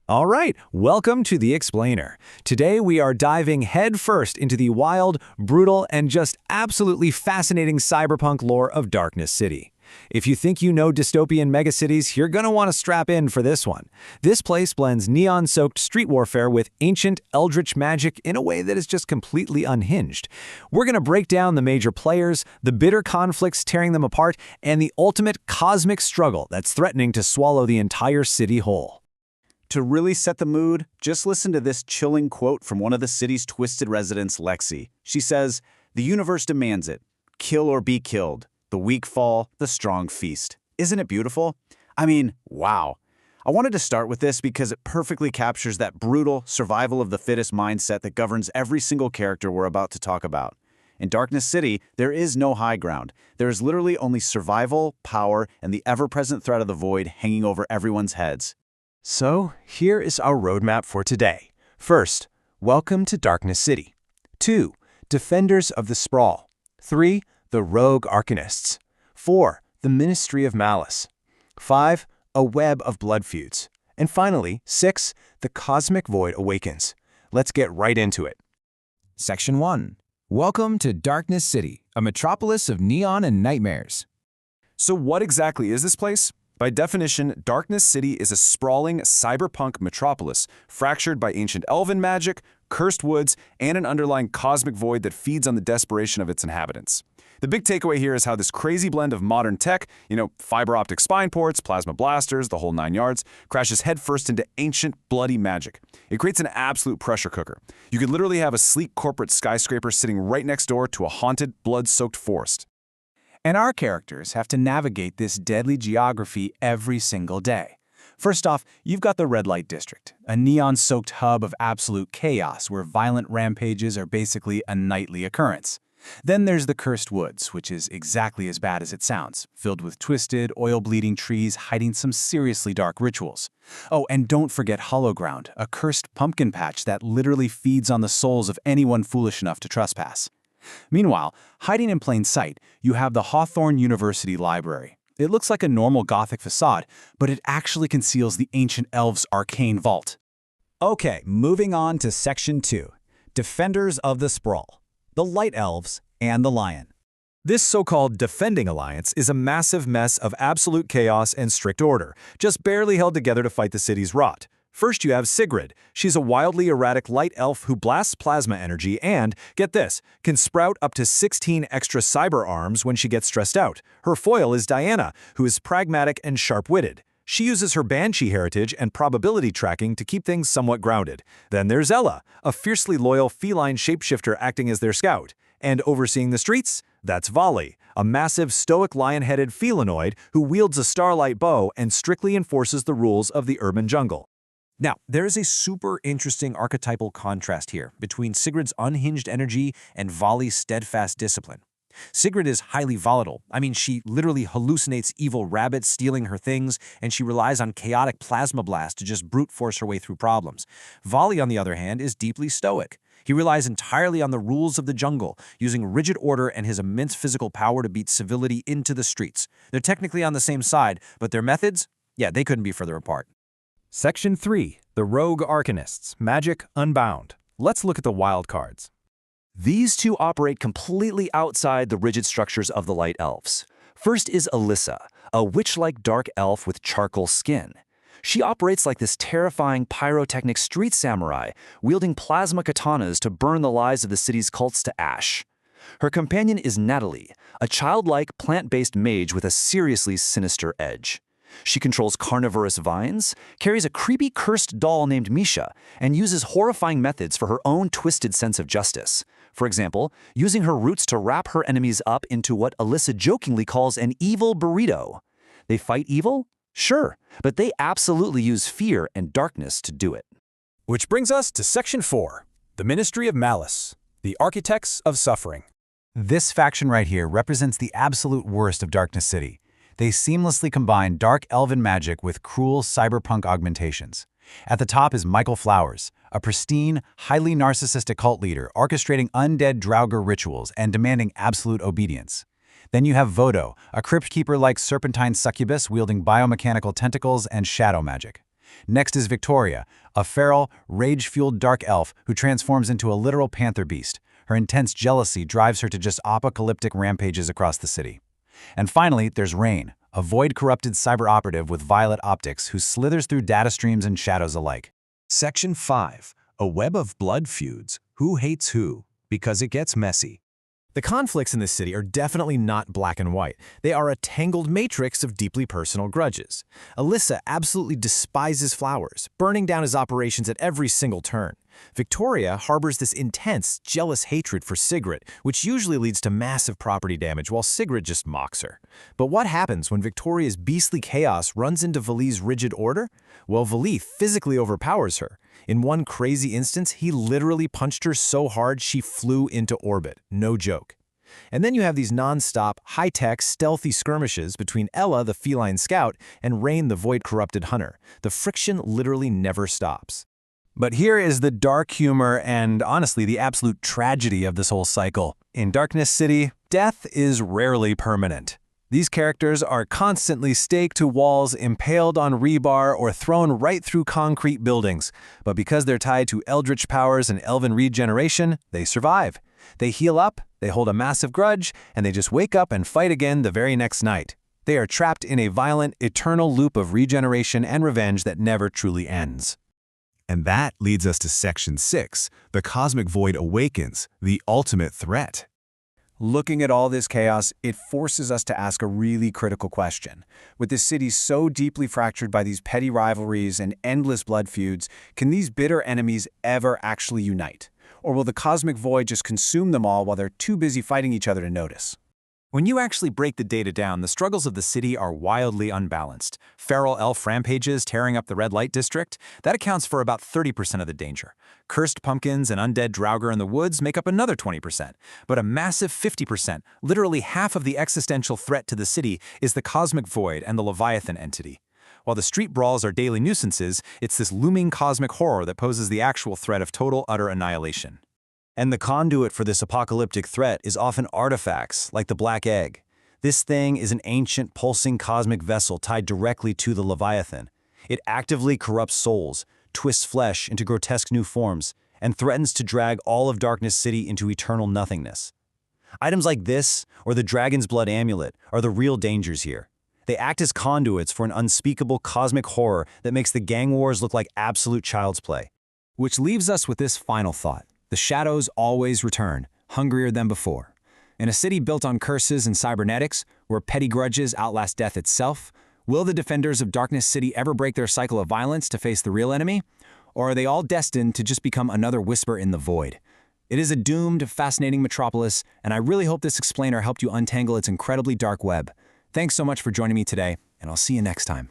All right, welcome to The Explainer. Today we are diving headfirst into the wild, brutal, and just absolutely fascinating cyberpunk lore of Darkness City. If you think you know dystopian megacities, you're gonna want to strap in for this one. This place blends neon-soaked street warfare with ancient, eldritch magic in a way that is just completely unhinged. We're gonna break down the major players, the bitter conflicts tearing them apart, and the ultimate cosmic struggle that's threatening to swallow the entire city whole. To really set the mood, just listen to this chilling quote from one of the city's twisted residents, Lexi. She says, "The universe demands it. Kill or be killed. The weak fall, the strong feast." Isn't it beautiful? I mean, wow. I wanted to start with this because it perfectly captures that brutal, survival of the fittest mindset that governs every single character we're about to talk about. In Darkness City, there is no high ground. There is literally only survival, power, and the ever-present threat of the void hanging over everyone's heads. So, here is our roadmap for today. First, welcome to Darkness City. 2. Defenders of the Sprawl. 3. The Rogue Arcanists. 4. The Ministry of Malice. 5. A Web of Blood Feuds. And finally, 6. The Cosmic Void Awakens. Let's get right into it. Section 1. Welcome to Darkness City, a metropolis of neon and nightmares. So what exactly is this place? By definition, Darkness City is a sprawling, cyberpunk metropolis fractured by ancient elven magic, cursed woods, and an underlying cosmic void that feeds on the desperation of its inhabitants. The big takeaway here is how this crazy blend of modern tech, fiber optic spine ports, plasma blasters, the whole 9 yards, crashes headfirst into ancient, bloody magic. It creates an absolute pressure cooker. You could literally have a sleek corporate skyscraper sitting right next door to a haunted, blood-soaked forest. And our characters have to navigate this deadly geography every single day. First off, you've got the Red Light District, a neon-soaked hub of absolute chaos where violent rampages are basically a nightly occurrence. Then there's the Cursed Woods, which is exactly as bad as it sounds, filled with twisted, oil-bleeding trees hiding some seriously dark rituals. Oh, and don't forget Hollow Ground, a cursed pumpkin patch that literally feeds on the souls of anyone foolish enough to trespass. Meanwhile, hiding in plain sight, you have the Hawthorne University Library. It looks like a normal Gothic facade, but it actually conceals the ancient elves' arcane vault. Okay, moving on to Section 2. Defenders of the Sprawl. The Light Elves and the Lion. This so-called defending alliance is a massive mess of absolute chaos and strict order, just barely held together to fight the city's rot. First, you have Sigrid. She's a wildly erratic light elf who blasts plasma energy and, get this, can sprout up to 16 extra cyber arms when she gets stressed out. Her foil is Diana, who is pragmatic and sharp-witted. She uses her banshee heritage and probability tracking to keep things somewhat grounded. Then there's Ella, a fiercely loyal feline shapeshifter acting as their scout. And overseeing the streets, that's Volley, a massive stoic lion-headed felinoid who wields a starlight bow and strictly enforces the rules of the urban jungle. Now, there is a super interesting archetypal contrast here between Sigrid's unhinged energy and Volley's steadfast discipline. Sigrid is highly volatile. She literally hallucinates evil rabbits stealing her things, and she relies on chaotic plasma blasts to just brute force her way through problems. Volley, on the other hand, is deeply stoic. He relies entirely on the rules of the jungle, using rigid order and his immense physical power to beat civility into the streets. They're technically on the same side, but their methods? Yeah, they couldn't be further apart. Section 3. The Rogue Arcanists, Magic Unbound. Let's look at the wild cards. These two operate completely outside the rigid structures of the Light Elves. First is Alyssa, a witch-like dark elf with charcoal skin. She operates like this terrifying pyrotechnic street samurai, wielding plasma katanas to burn the lives of the city's cults to ash. Her companion is Natalie, a childlike, plant-based mage with a seriously sinister edge. She controls carnivorous vines, carries a creepy cursed doll named Misha, and uses horrifying methods for her own twisted sense of justice. For example, using her roots to wrap her enemies up into what Alyssa jokingly calls an evil burrito. They fight evil? Sure, but they absolutely use fear and darkness to do it. Which brings us to Section 4. The Ministry of Malice. The Architects of Suffering. This faction right here represents the absolute worst of Darkness City. They seamlessly combine dark elven magic with cruel cyberpunk augmentations. At the top is Michael Flowers, a pristine, highly narcissistic cult leader orchestrating undead Draugr rituals and demanding absolute obedience. Then you have Vodo, a crypt keeper-like serpentine succubus wielding biomechanical tentacles and shadow magic. Next is Victoria, a feral, rage-fueled dark elf who transforms into a literal panther beast. Her intense jealousy drives her to just apocalyptic rampages across the city. And finally, there's Rain, a void-corrupted cyber operative with violet optics who slithers through data streams and shadows alike. Section 5. A web of blood feuds. Who hates who? Because it gets messy. The conflicts in this city are definitely not black and white. They are a tangled matrix of deeply personal grudges. Alyssa absolutely despises Flowers, burning down his operations at every single turn. Victoria harbors this intense, jealous hatred for Sigrid, which usually leads to massive property damage while Sigrid just mocks her. But what happens when Victoria's beastly chaos runs into Vali's rigid order? Well, Vali physically overpowers her. In one crazy instance, he literally punched her so hard she flew into orbit. No joke. And then you have these non-stop, high-tech, stealthy skirmishes between Ella, the feline scout, and Rain, the void-corrupted hunter. The friction literally never stops. But here is the dark humor and, honestly, the absolute tragedy of this whole cycle. In Darkness City, death is rarely permanent. These characters are constantly staked to walls, impaled on rebar, or thrown right through concrete buildings. But because they're tied to eldritch powers and elven regeneration, they survive. They heal up, they hold a massive grudge, and they just wake up and fight again the very next night. They are trapped in a violent, eternal loop of regeneration and revenge that never truly ends. And that leads us to Section 6. The Cosmic Void awakens, the ultimate threat. Looking at all this chaos, it forces us to ask a really critical question. With this city so deeply fractured by these petty rivalries and endless blood feuds, can these bitter enemies ever actually unite? Or will the cosmic void just consume them all while they're too busy fighting each other to notice? When you actually break the data down, the struggles of the city are wildly unbalanced. Feral elf rampages tearing up the red light district, that accounts for about 30% of the danger. Cursed pumpkins and undead draugr in the woods make up another 20%. But a massive 50%, literally half of the existential threat to the city, is the cosmic void and the Leviathan entity. While the street brawls are daily nuisances, it's this looming cosmic horror that poses the actual threat of total, utter annihilation. And the conduit for this apocalyptic threat is often artifacts, like the Black Egg. This thing is an ancient, pulsing cosmic vessel tied directly to the Leviathan. It actively corrupts souls, twists flesh into grotesque new forms, and threatens to drag all of Darkness City into eternal nothingness. Items like this, or the Dragon's Blood Amulet, are the real dangers here. They act as conduits for an unspeakable cosmic horror that makes the gang wars look like absolute child's play. Which leaves us with this final thought. The shadows always return, hungrier than before. In a city built on curses and cybernetics, where petty grudges outlast death itself, will the defenders of Darkness City ever break their cycle of violence to face the real enemy? Or are they all destined to just become another whisper in the void? It is a doomed, fascinating metropolis, and I really hope this explainer helped you untangle its incredibly dark web. Thanks so much for joining me today, and I'll see you next time.